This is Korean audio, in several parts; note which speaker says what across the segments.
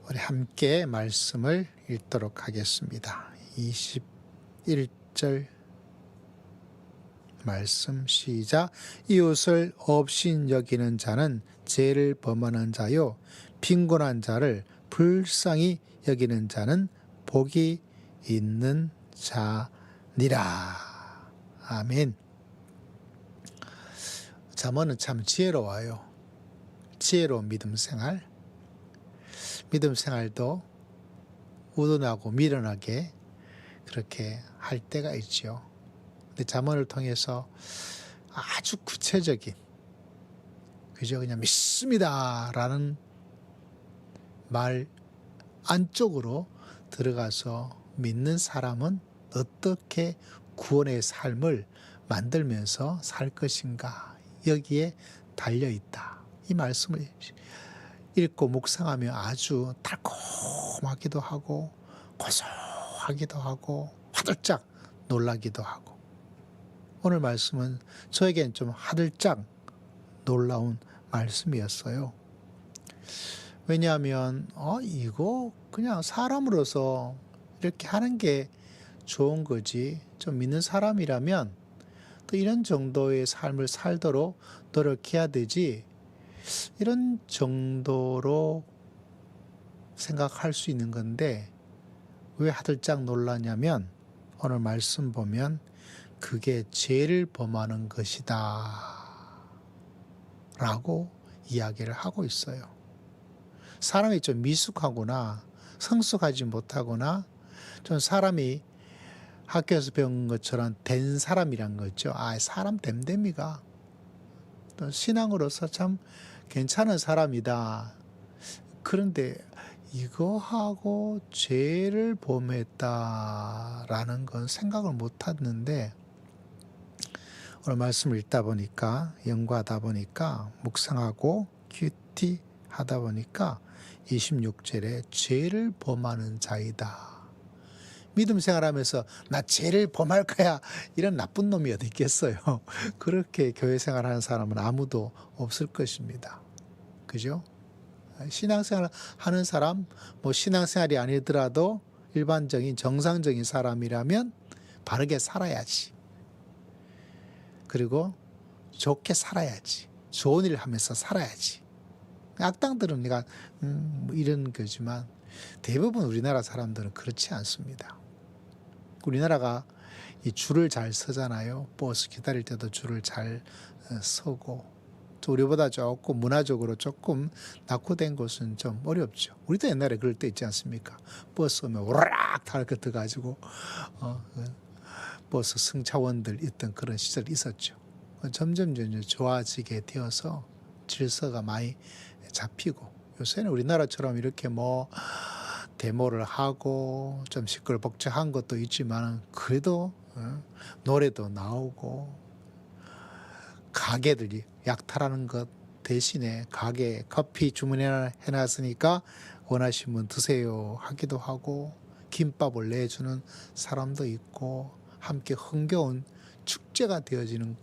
Speaker 1: 우리 함께 말씀을 읽도록 하겠습니다. 21절 말씀 시작. 이웃을 없인 여기는 자는 죄를 범하는 자요, 빈곤한 자를 불쌍히 여기는 자는 복이 있는 자니라. 아멘. 잠언은 참 지혜로워요. 지혜로운 믿음 생활. 믿음 생활도 우둔하고 미련하게 그렇게 할 때가 있죠. 근데 잠언을 통해서 아주 구체적인, 그죠? 그냥 믿습니다라는 말 안쪽으로 들어가서 믿는 사람은 어떻게 구원의 삶을 만들면서 살 것인가, 여기에 달려있다. 이 말씀을 읽고 묵상하며 아주 달콤하기도 하고 고소하기도 하고 화들짝 놀라기도 하고, 오늘 말씀은 저에겐 좀 화들짝 놀라운 말씀이었어요. 왜냐하면 이거 그냥 사람으로서 이렇게 하는 게 좋은 거지, 좀 믿는 사람이라면 또 이런 정도의 삶을 살도록 노력해야 되지, 이런 정도로 생각할 수 있는 건데 왜 화들짝 놀라냐면, 오늘 말씀 보면 그게 죄를 범하는 것이다 라고 이야기를 하고 있어요. 사람이 좀 미숙하거나 성숙하지 못하거나 좀 사람이 학교에서 배운 것처럼 된 사람이란 거죠. 사람 됨됨이가 또 신앙으로서 참 괜찮은 사람이다. 그런데 이거하고 죄를 범했다라는 건 생각을 못 했는데, 오늘 말씀을 읽다 보니까, 연구하다 보니까, 묵상하고 큐티하다 보니까 26절에 죄를 범하는 자이다. 믿음 생활하면서 나 죄를 범할 거야, 이런 나쁜 놈이 어디 있겠어요. 그렇게 교회 생활하는 사람은 아무도 없을 것입니다. 그죠? 신앙생활 하는 사람, 신앙생활이 아니더라도 일반적인 정상적인 사람이라면 바르게 살아야지. 그리고 좋게 살아야지. 좋은 일을 하면서 살아야지. 악당들은 내가 이런 거지만 대부분 우리나라 사람들은 그렇지 않습니다. 우리나라가 이 줄을 잘 서잖아요. 버스 기다릴 때도 줄을 잘 서고, 또 우리보다 조금 문화적으로 조금 낙후된 곳은 좀 어렵죠. 우리도 옛날에 그럴 때 있지 않습니까? 버스 오면 오르락 달긋해가지고 버스 승차원들 있던 그런 시절이 있었죠. 점점 좋아지게 되어서 질서가 많이 잡히고, 요새는 우리나라처럼 이렇게 데모를 하고 좀 시끌벅적한 것도 있지만 그래도 노래도 나오고, 가게들이 약탈하는 것 대신에 가게 커피 주문해놨으니까 원하시는 분 드세요 하기도 하고, 김밥을 내주는 사람도 있고, 함께 흥겨운 축제가 되어지는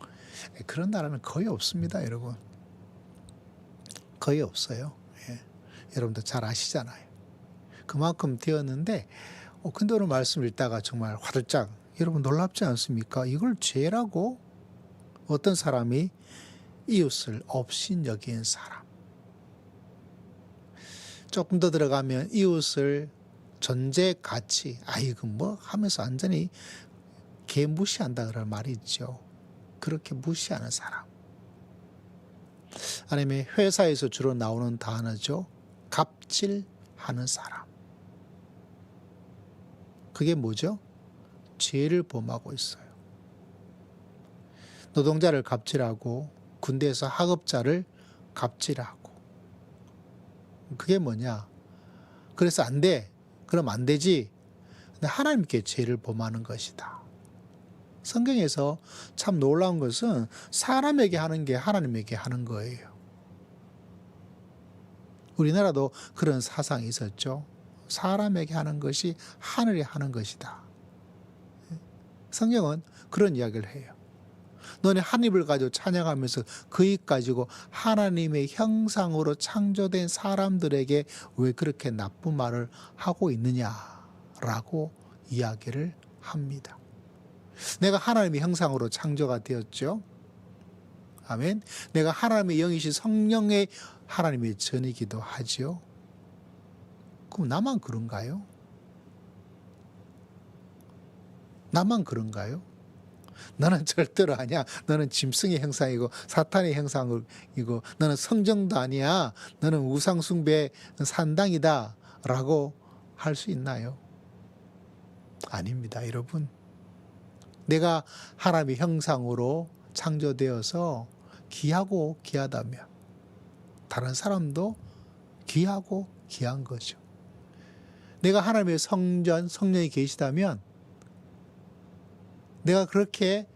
Speaker 1: 그런 나라는 거의 없습니다. 여러분, 거의 없어요. 여러분도 잘 아시잖아요. 그만큼 되었는데, 근데 오늘 말씀을 읽다가 정말 화들짝, 여러분 놀랍지 않습니까? 이걸 죄라고? 어떤 사람이 이웃을 없인 여긴 사람. 조금 더 들어가면 이웃을 존재 가치, 이거 하면서 완전히 개 무시한다 그런 말이 있죠. 그렇게 무시하는 사람. 아니면 회사에서 주로 나오는 단어죠. 갑질하는 사람. 그게 뭐죠? 죄를 범하고 있어요. 노동자를 갑질하고 군대에서 학업자를 갑질하고. 그게 뭐냐? 그래서 안 돼. 그럼 안 되지. 근데 하나님께 죄를 범하는 것이다. 성경에서 참 놀라운 것은 사람에게 하는 게 하나님에게 하는 거예요. 우리나라도 그런 사상이 있었죠. 사람에게 하는 것이 하늘에 하는 것이다. 성경은 그런 이야기를 해요. 너네 한 입을 가지고 찬양하면서 그 입 가지고 하나님의 형상으로 창조된 사람들에게 왜 그렇게 나쁜 말을 하고 있느냐라고 이야기를 합니다. 내가 하나님의 형상으로 창조가 되었죠. 아멘. 내가 하나님의 영이신 성령의 하나님의 전이기도 하지요. 그럼 나만 그런가요? 나만 그런가요? 너는 절대로 아니야. 너는 짐승의 형상이고 사탄의 형상이고 너는 성정도 아니야. 너는 우상숭배 산당이다 라고 할 수 있나요? 아닙니다, 여러분. 내가 하나님의 형상으로 창조되어서 귀하고 귀하다면 다른 사람도 귀하고 귀한 거죠. 내가 하나님의 성령이 계시다면 내가 그렇게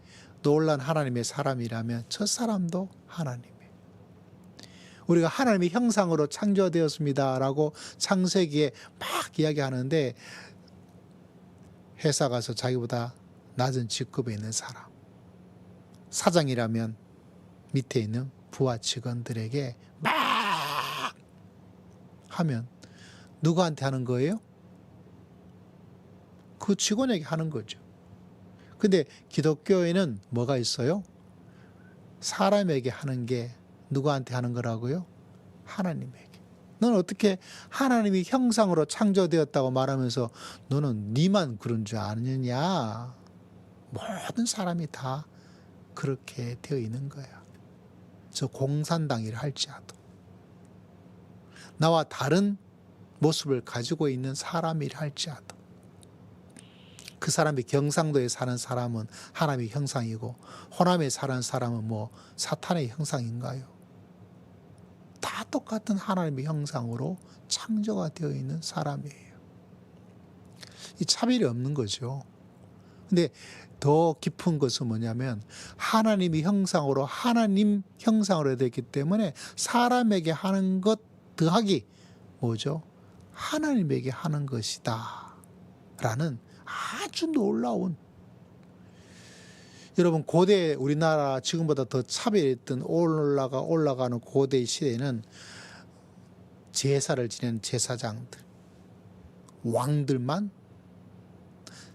Speaker 1: 놀란 하나님의 사람이라면 저 사람도 하나님이에요. 우리가 하나님의 형상으로 창조되었습니다라고 창세기에 막 이야기하는데 회사 가서 자기보다 낮은 직급에 있는 사람, 사장이라면 밑에 있는 부하 직원들에게 막 하면 누구한테 하는 거예요? 그 직원에게 하는 거죠. 근데 기독교에는 뭐가 있어요? 사람에게 하는 게 누구한테 하는 거라고요? 하나님에게. 너는 어떻게 하나님이 형상으로 창조되었다고 말하면서 너는 니만 그런 줄 아느냐? 모든 사람이 다 그렇게 되어 있는 거야. 저 공산당이라 할지라도 나와 다른 모습을 가지고 있는 사람이라 할지라도 그 사람이 경상도에 사는 사람은 하나님의 형상이고 호남에 사는 사람은 뭐 사탄의 형상인가요? 다 똑같은 하나님의 형상으로 창조가 되어 있는 사람이에요. 이 차별이 없는 거죠. 근데 더 깊은 것은 뭐냐면 하나님의 형상으로 하나님 형상으로 되었기 때문에 사람에게 하는 것 더하기 뭐죠? 하나님에게 하는 것이다 라는 아주 놀라운, 여러분 고대 우리나라 지금보다 더 차별했던 올라가는 고대 시대에는 제사를 지내는 제사장들, 왕들만,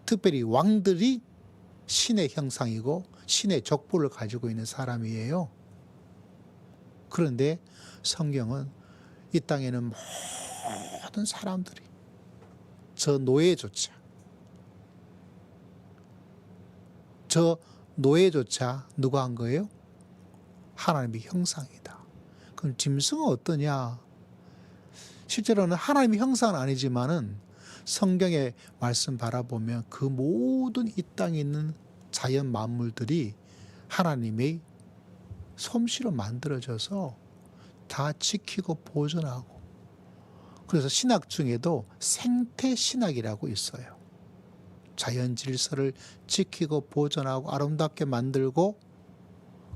Speaker 1: 특별히 왕들이 신의 형상이고 신의 족보를 가지고 있는 사람이에요. 그런데 성경은 이 땅에는 모든 사람들이, 저 노예조차 누가 한 거예요? 하나님의 형상이다. 그럼 짐승은 어떠냐? 실제로는 하나님의 형상은 아니지만은 성경의 말씀 바라보면 그 모든 이 땅에 있는 자연 만물들이 하나님의 솜씨로 만들어져서 다 지키고 보존하고, 그래서 신학 중에도 생태신학이라고 있어요. 자연 질서를 지키고 보존하고 아름답게 만들고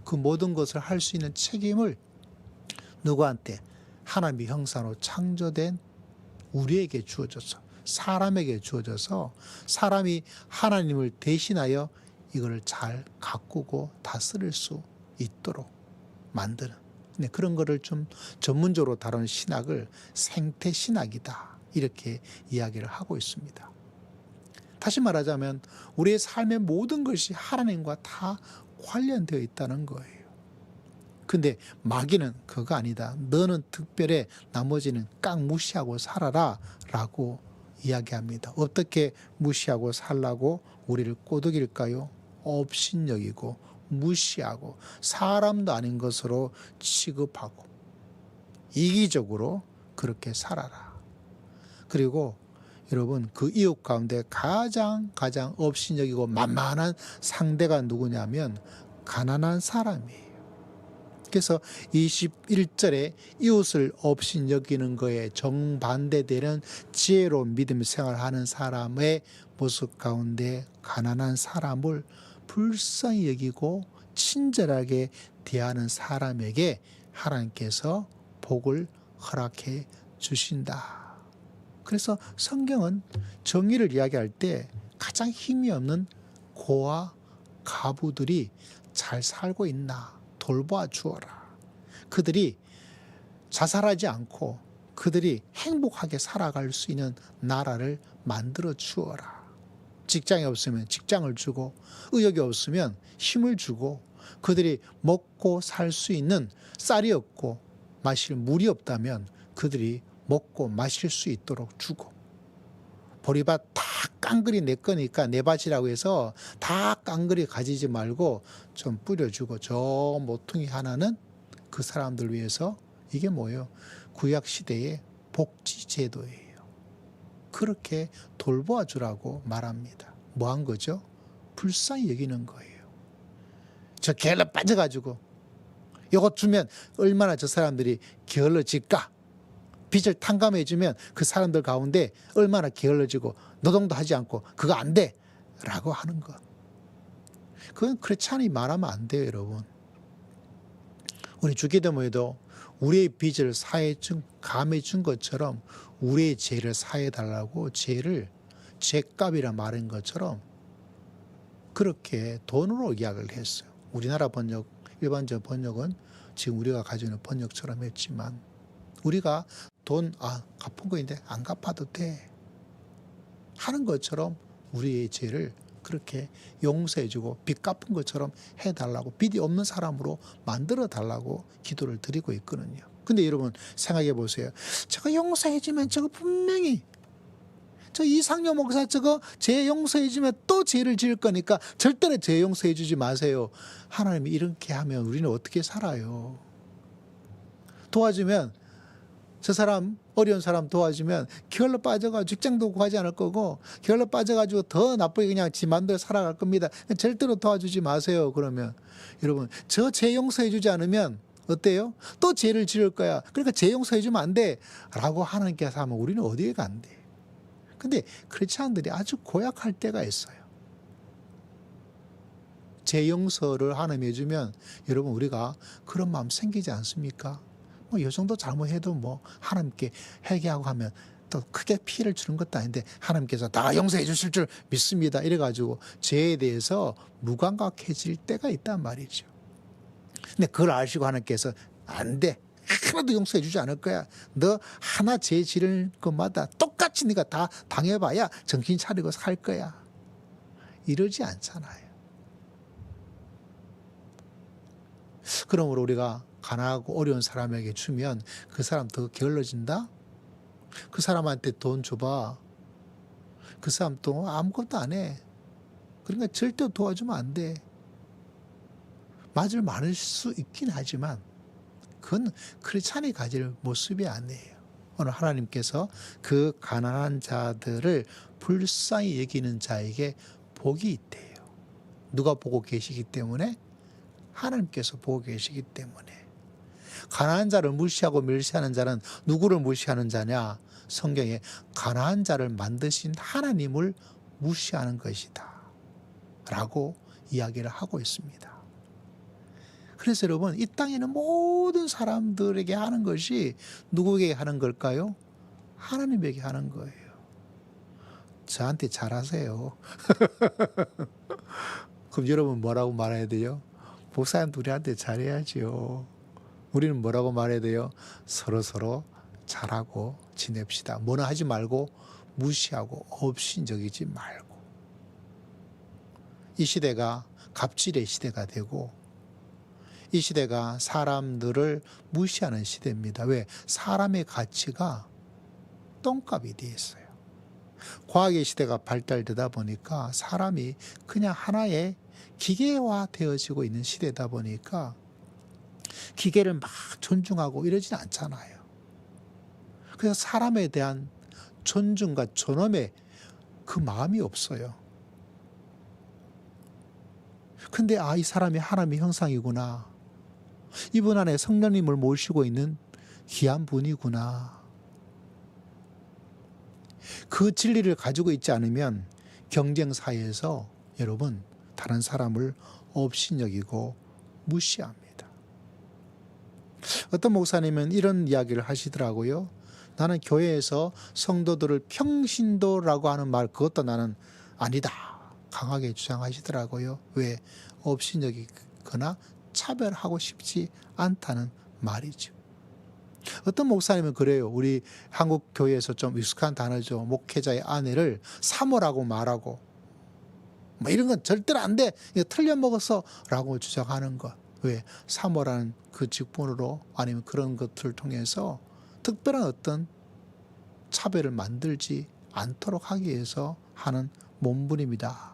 Speaker 1: 그 모든 것을 할 수 있는 책임을 누구한테? 하나님의 형상으로 창조된 우리에게 주어져서, 사람에게 주어져서 사람이 하나님을 대신하여 이걸 잘 가꾸고 다스릴 수 있도록 만드는, 그런 거를 좀 전문적으로 다루는 신학을 생태신학이다 이렇게 이야기를 하고 있습니다. 다시 말하자면 우리의 삶의 모든 것이 하나님과 다 관련되어 있다는 거예요. 근데 마귀는 그거 아니다. 너는 특별해, 나머지는 깡 무시하고 살아라 라고 이야기합니다. 어떻게 무시하고 살라고 우리를 꼬드길까요? 업신여기고 무시하고 사람도 아닌 것으로 취급하고 이기적으로 그렇게 살아라. 그리고 여러분 그 이웃 가운데 가장 업신여기고 만만한 상대가 누구냐면 가난한 사람이에요. 그래서 21절에 이웃을 업신여기는 거에 정반대되는 지혜로운 믿음 생활하는 사람의 모습 가운데 가난한 사람을 불쌍히 여기고 친절하게 대하는 사람에게 하나님께서 복을 허락해 주신다. 그래서 성경은 정의를 이야기할 때 가장 힘이 없는 고아 가부들이 잘 살고 있나 돌봐 주어라. 그들이 자살하지 않고 그들이 행복하게 살아갈 수 있는 나라를 만들어 주어라. 직장이 없으면 직장을 주고, 의욕이 없으면 힘을 주고, 그들이 먹고 살 수 있는 쌀이 없고 마실 물이 없다면 그들이 먹고 마실 수 있도록 주고, 보리밭 다 깡그리 내 거니까 내 밭이라고 해서 다 깡그리 가지지 말고 좀 뿌려주고, 저 모퉁이 하나는 그 사람들 위해서, 이게 뭐예요? 구약 시대의 복지 제도예요. 그렇게 돌보아 주라고 말합니다. 뭐 한 거죠? 불쌍히 여기는 거예요. 저 게을러 빠져가지고 이것 주면 얼마나 저 사람들이 게을러질까? 빚을 탕감해 주면 그 사람들 가운데 얼마나 게을러지고 노동도 하지 않고 그거 안 돼! 라고 하는 것. 그건 크리스찬이 말하면 안 돼요, 여러분. 우리 주기도모에도 우리의 빚을 감해 준 것처럼 우리의 죄를 사해 달라고, 죄를 죄값이라 말한 것처럼 그렇게 돈으로 이야기를 했어요. 우리나라 번역, 일반적 번역은 지금 우리가 가지고 있는 번역처럼 했지만, 우리가 돈 갚은 거인데 안 갚아도 돼 하는 것처럼 우리의 죄를 그렇게 용서해주고 빚 갚은 것처럼 해달라고, 빚이 없는 사람으로 만들어 달라고 기도를 드리고 있거든요. 근데 여러분 생각해 보세요. 저거 용서해주면 저거 분명히 저 이상효 목사 저거 죄 용서해주면 또 죄를 지을 거니까 절대로 죄 용서해주지 마세요. 하나님이 이렇게 하면 우리는 어떻게 살아요? 도와주면, 저 사람 어려운 사람 도와주면 게을러 빠져가지고 직장도 구하지 않을 거고, 게을러 빠져가지고 더 나쁘게 그냥 지 맘대로 살아갈 겁니다. 절대로 도와주지 마세요. 그러면 여러분, 저 죄 용서해주지 않으면 어때요? 또 죄를 지을 거야. 그러니까 죄 용서해주면 안 돼 라고 하나님께서 하면 우리는 어디에 간대? 근데 크리스찬들이 아주 고약할 때가 있어요. 죄 용서를 하나님이 해주면 여러분 우리가 그런 마음 생기지 않습니까? 뭐 이 정도 잘못해도 뭐 하나님께 회개하고 하면 또 크게 피해를 주는 것도 아닌데 하나님께서 다 용서해 주실 줄 믿습니다. 이래가지고 죄에 대해서 무감각해질 때가 있단 말이죠. 근데 그걸 아시고 하나님께서 안 돼. 하나도 용서해 주지 않을 거야. 너 하나 죄 지를 것마다 똑같이 네가 다 당해봐야 정신 차리고 살 거야. 이러지 않잖아요. 그러므로 우리가 가난하고 어려운 사람에게 주면 그 사람 더 게을러진다? 그 사람한테 돈 줘봐. 그 사람 또 아무것도 안 해. 그러니까 절대 도와주면 안 돼. 맞을 많을 수 있긴 하지만 그건 크리스찬이 가질 모습이 아니에요. 오늘 하나님께서 그 가난한 자들을 불쌍히 여기는 자에게 복이 있대요. 누가 보고 계시기 때문에? 하나님께서 보고 계시기 때문에. 가난한 자를 무시하고 멸시하는 자는 누구를 무시하는 자냐? 성경에 가난한 자를 만드신 하나님을 무시하는 것이다 라고 이야기를 하고 있습니다. 그래서 여러분, 이 땅에는 모든 사람들에게 하는 것이 누구에게 하는 걸까요? 하나님에게 하는 거예요. 저한테 잘하세요. 그럼 여러분 뭐라고 말해야 돼요? 목사님 우리한테 잘해야죠. 우리는 뭐라고 말해야 돼요? 서로 잘하고 지냅시다. 뭐나 하지 말고 무시하고 업신여기지 말고. 이 시대가 갑질의 시대가 되고 이 시대가 사람들을 무시하는 시대입니다. 왜? 사람의 가치가 똥값이 되어 있어요. 과학의 시대가 발달되다 보니까 사람이 그냥 하나의 기계화 되어지고 있는 시대다 보니까 기계를 막 존중하고 이러진 않잖아요. 그래서 사람에 대한 존중과 존엄의 그 마음이 없어요. 근데 이 사람이 하나님의 형상이구나. 이분 안에 성령님을 모시고 있는 귀한 분이구나. 그 진리를 가지고 있지 않으면 경쟁사회에서 여러분 다른 사람을 업신여기고 무시합니다. 어떤 목사님은 이런 이야기를 하시더라고요. 나는 교회에서 성도들을 평신도라고 하는 말, 그것도 나는 아니다 강하게 주장하시더라고요. 왜? 업신여기거든요. 거나 차별하고 싶지 않다는 말이죠. 어떤 목사님은 그래요. 우리 한국 교회에서 좀 익숙한 단어죠. 목회자의 아내를 사모라고 말하고 뭐 이런 건 절대로 안 돼. 이거 틀려 먹었어 라고 주장하는 것. 왜? 사모라는 그 직분으로 아니면 그런 것들을 통해서 특별한 어떤 차별을 만들지 않도록 하기 위해서 하는 몸부림이다.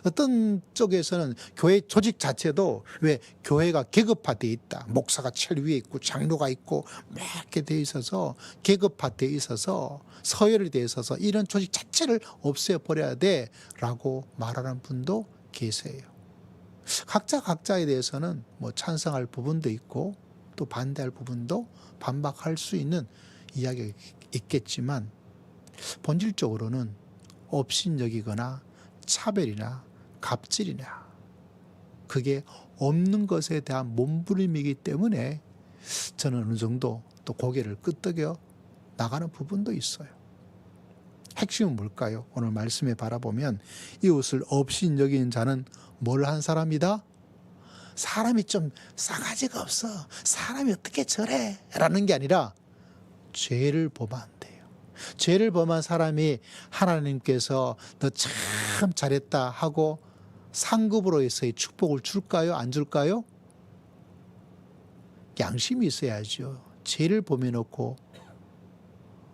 Speaker 1: 어떤 쪽에서는 교회 조직 자체도 왜 교회가 계급화되어 있다. 목사가 제일 위에 있고 장로가 있고 막 이렇게 되어 있어서 계급화되어 있어서 서열이 되어 있어서 이런 조직 자체를 없애버려야 돼라고 말하는 분도 계세요. 각자에 대해서는 뭐 찬성할 부분도 있고 또 반대할 부분도 반박할 수 있는 이야기가 있겠지만 본질적으로는 업신여기거나 차별이나 갑질이나 그게 없는 것에 대한 몸부림이기 때문에 저는 어느 정도 또 고개를 끄덕여 나가는 부분도 있어요. 핵심은 뭘까요? 오늘 말씀에 바라보면 이웃을 업신여기는 자는 뭘 한 사람이다? 사람이 좀 싸가지가 없어. 사람이 어떻게 저래? 라는 게 아니라 죄를 범한대요. 죄를 범한 사람이 하나님께서 너 참 잘했다 하고 상급으로서의 축복을 줄까요? 안 줄까요? 양심이 있어야죠. 죄를 범해놓고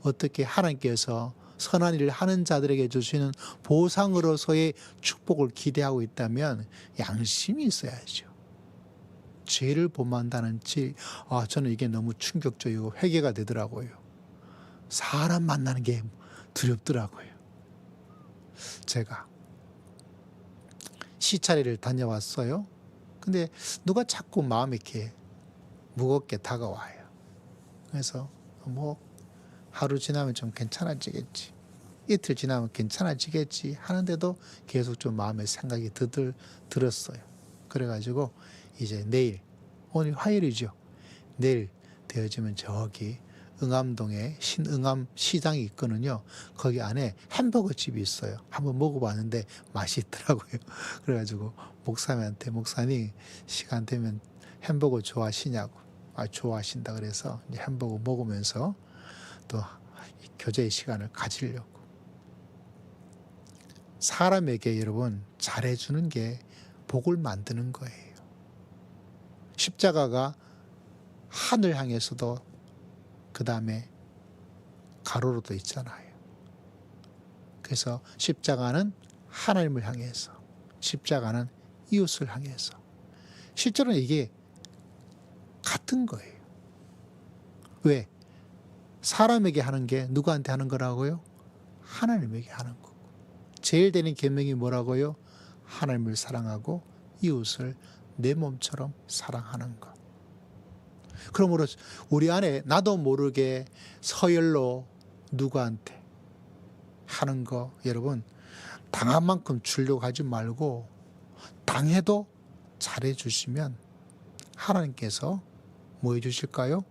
Speaker 1: 어떻게 하나님께서 선한 일을 하는 자들에게 주시는 보상으로서의 축복을 기대하고 있다면 양심이 있어야죠. 죄를 범한다는 저는 이게 너무 충격적이고 회개가 되더라고요. 사람 만나는 게 두렵더라고요. 제가 시차례를 다녀왔어요. 근데 누가 자꾸 마음이 이렇게 무겁게 다가와요. 그래서 뭐 하루 지나면 좀 괜찮아지겠지. 이틀 지나면 괜찮아지겠지 하는데도 계속 좀 마음에 생각이 들었어요. 그래가지고 이제 내일, 오늘 화요일이죠. 내일 되어지면 저기 응암동에 신응암 시장이 있거든요. 거기 안에 햄버거 집이 있어요. 한번 먹어봤는데 맛이 있더라고요. 그래가지고 목사님한테 목사님 시간 되면 햄버거 좋아하시냐고. 좋아하신다 그래서 이제 햄버거 먹으면서 또 교제의 시간을 가지려고. 사람에게 여러분 잘해주는 게 복을 만드는 거예요. 십자가가 하늘 향해서도 그 다음에 가로로도 있잖아요. 그래서 십자가는 하나님을 향해서, 십자가는 이웃을 향해서. 실제로는 이게 같은 거예요. 왜? 사람에게 하는 게 누구한테 하는 거라고요? 하나님에게 하는 거고. 제일 되는 계명이 뭐라고요? 하나님을 사랑하고 이웃을 내 몸처럼 사랑하는 것. 그러므로 우리 안에 나도 모르게 서열로 누구한테 하는 거 여러분 당한 만큼 주려고 하지 말고 당해도 잘해 주시면 하나님께서 뭐 해 주실까요?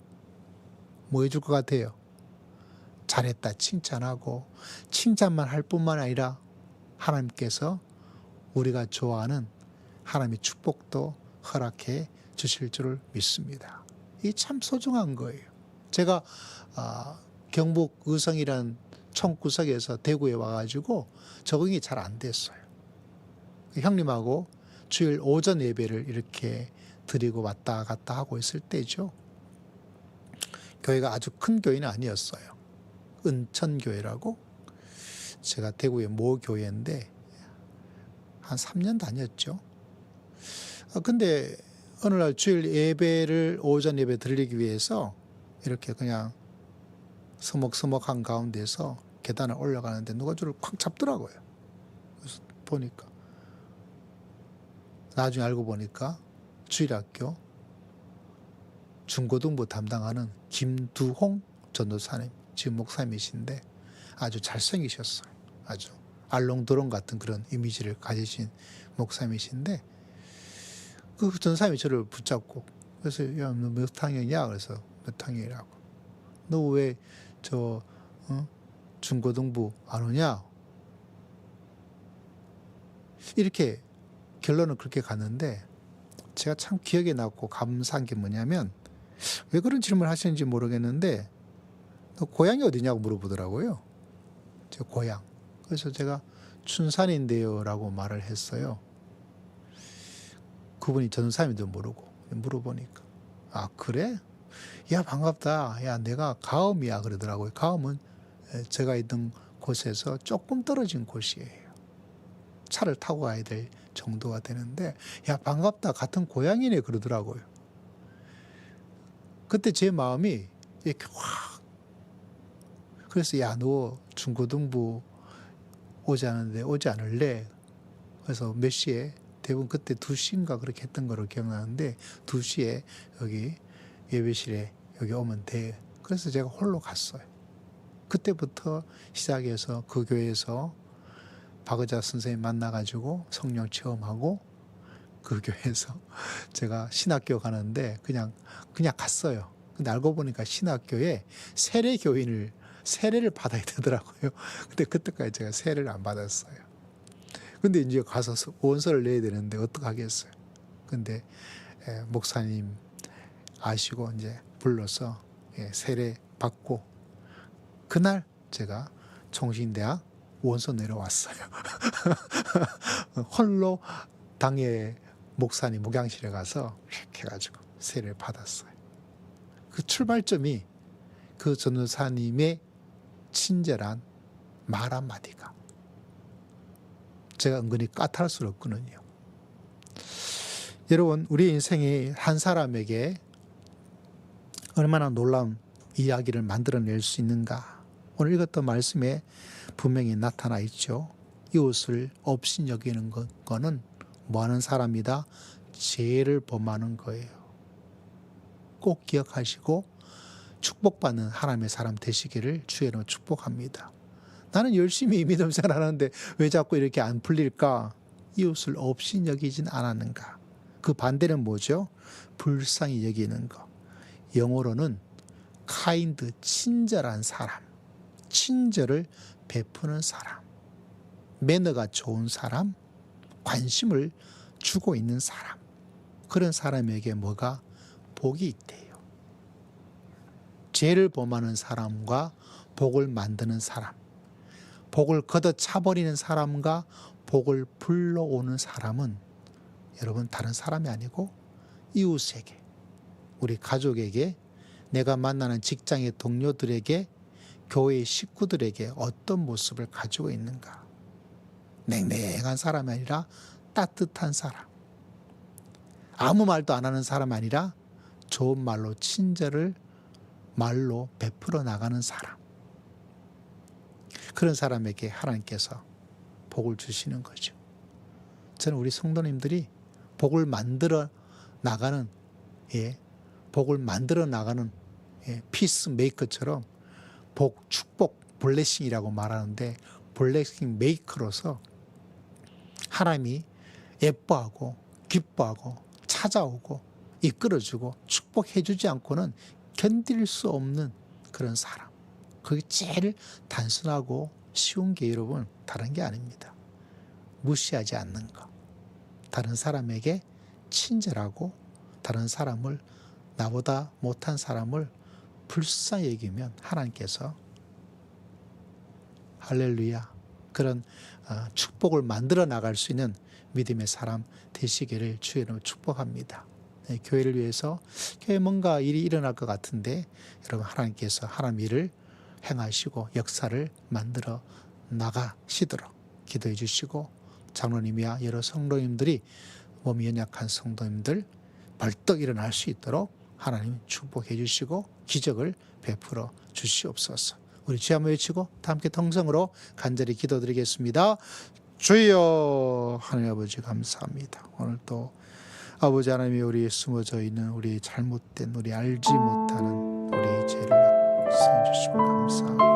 Speaker 1: 뭐 해줄 것 같아요? 잘했다 칭찬하고 칭찬만 할 뿐만 아니라 하나님께서 우리가 좋아하는 하나님의 축복도 허락해 주실 줄을 믿습니다. 이 참 소중한 거예요. 제가 경북 의성이라는 총구석에서 대구에 와가지고 적응이 잘 안 됐어요. 형님하고 주일 오전 예배를 이렇게 드리고 왔다 갔다 하고 있을 때죠. 교회가 아주 큰 교회는 아니었어요. 은천교회라고 제가 대구의 모 교회인데 한 3년 다녔죠. 근데 어느 날 주일 예배를 오전 예배 드리기 위해서 이렇게 그냥 서먹서먹한 가운데서 계단을 올라가는데 누가 저를 콱 잡더라고요. 그래서 보니까 나중에 알고 보니까 주일학교 중고등부 담당하는 김두홍 전도사님, 지금 목사님이신데 아주 잘생기셨어요. 아주 알롱드롱 같은 그런 이미지를 가지신 목사님이신데 그 전사님이 저를 붙잡고 그래서 야, 너 몇 학년이냐? 그래서 몇 학년이라고. 너 왜 중고등부 안 오냐? 이렇게 결론은 그렇게 갔는데 제가 참 기억에 남고 감사한 게 뭐냐면, 왜 그런 질문을 하시는지 모르겠는데 너 고향이 어디냐고 물어보더라고요. 제 고향. 그래서 제가 춘산인데요 라고 말을 했어요. 그분이 전사님도 모르고 물어보니까 아 그래? 야 반갑다. 야 내가 가음이야 그러더라고요. 가음은 제가 있던 곳에서 조금 떨어진 곳이에요. 차를 타고 가야 될 정도가 되는데 야 반갑다 같은 고향이네 그러더라고요. 그때 제 마음이 이렇게 확 그래서 야 너 중고등부 오지 않을래? 그래서 몇 시에 대부분 그때 2시인가 그렇게 했던 거로 기억나는데 2시에 여기 예배실에 여기 오면 돼. 그래서 제가 홀로 갔어요. 그때부터 시작해서 그 교회에서 박의자 선생님 만나가지고 성령 체험하고 그 교회에서 제가 신학교 가는데 그냥 갔어요. 근데 알고 보니까 신학교에 세례를 받아야 되더라고요. 근데 그때까지 제가 세례를 안 받았어요. 근데 이제 가서 원서를 내야 되는데 어떡하겠어요. 근데 목사님 아시고 이제 불러서 세례 받고 그날 제가 총신대학 원서 내려왔어요. 홀로 당일 목사님 목양실에 가서 이렇게 해가지고 세례를 받았어요. 그 출발점이 그 전도사님의 친절한 말 한마디가 제가 은근히 까탈스럽거든요. 여러분 우리 인생이 한 사람에게 얼마나 놀라운 이야기를 만들어낼 수 있는가. 오늘 읽었던 말씀에 분명히 나타나 있죠. 이웃을 업신 여기는 거는 뭐하는 사람이다? 죄를 범하는 거예요. 꼭 기억하시고 축복받는 하나님의 사람 되시기를 주의 이름으로 축복합니다. 나는 열심히 믿음 생활하는데 왜 자꾸 이렇게 안 풀릴까? 이웃을 업신 여기진 않았는가? 그 반대는 뭐죠? 불쌍히 여기는 거. 영어로는 kind, 친절한 사람, 친절을 베푸는 사람, 매너가 좋은 사람, 관심을 주고 있는 사람, 그런 사람에게 뭐가 복이 있대요. 죄를 범하는 사람과 복을 만드는 사람, 복을 걷어차버리는 사람과 복을 불러오는 사람은 여러분 다른 사람이 아니고 이웃에게, 우리 가족에게, 내가 만나는 직장의 동료들에게, 교회의 식구들에게 어떤 모습을 가지고 있는가. 냉랭한 사람이 아니라 따뜻한 사람, 아무 말도 안 하는 사람이 아니라 좋은 말로 친절을 말로 베풀어 나가는 사람, 그런 사람에게 하나님께서 복을 주시는 거죠. 저는 우리 성도님들이 복을 만들어 나가는 피스 메이커처럼 복, 축복, 블레싱이라고 말하는데 블레싱 메이커로서 하나님이 예뻐하고 기뻐하고 찾아오고 이끌어주고 축복해주지 않고는 견딜 수 없는 그런 사람. 그게 제일 단순하고 쉬운 게 여러분 다른 게 아닙니다. 무시하지 않는 것. 다른 사람에게 친절하고 다른 사람을, 나보다 못한 사람을 불쌍히 여기면 하나님께서 할렐루야 그런 축복을 만들어 나갈 수 있는 믿음의 사람 되시기를 주의 이름으로 축복합니다. 네, 교회를 위해서 교회 뭔가 일이 일어날 것 같은데 여러분 하나님께서 하나님 일을 행하시고 역사를 만들어 나가시도록 기도해 주시고, 장로님이야 여러 성도님들이 몸이 연약한 성도님들 벌떡 일어날 수 있도록 하나님 축복해 주시고 기적을 베풀어 주시옵소서. 우리 주여 한번 외치고 다 함께 통성으로 간절히 기도드리겠습니다. 주여 하나님 아버지 감사합니다. 오늘 또 아버지 하나님이 우리 숨어져 있는 우리 잘못된 우리 알지 못하는 우리 죄를 용서해 주시고 감사합니다.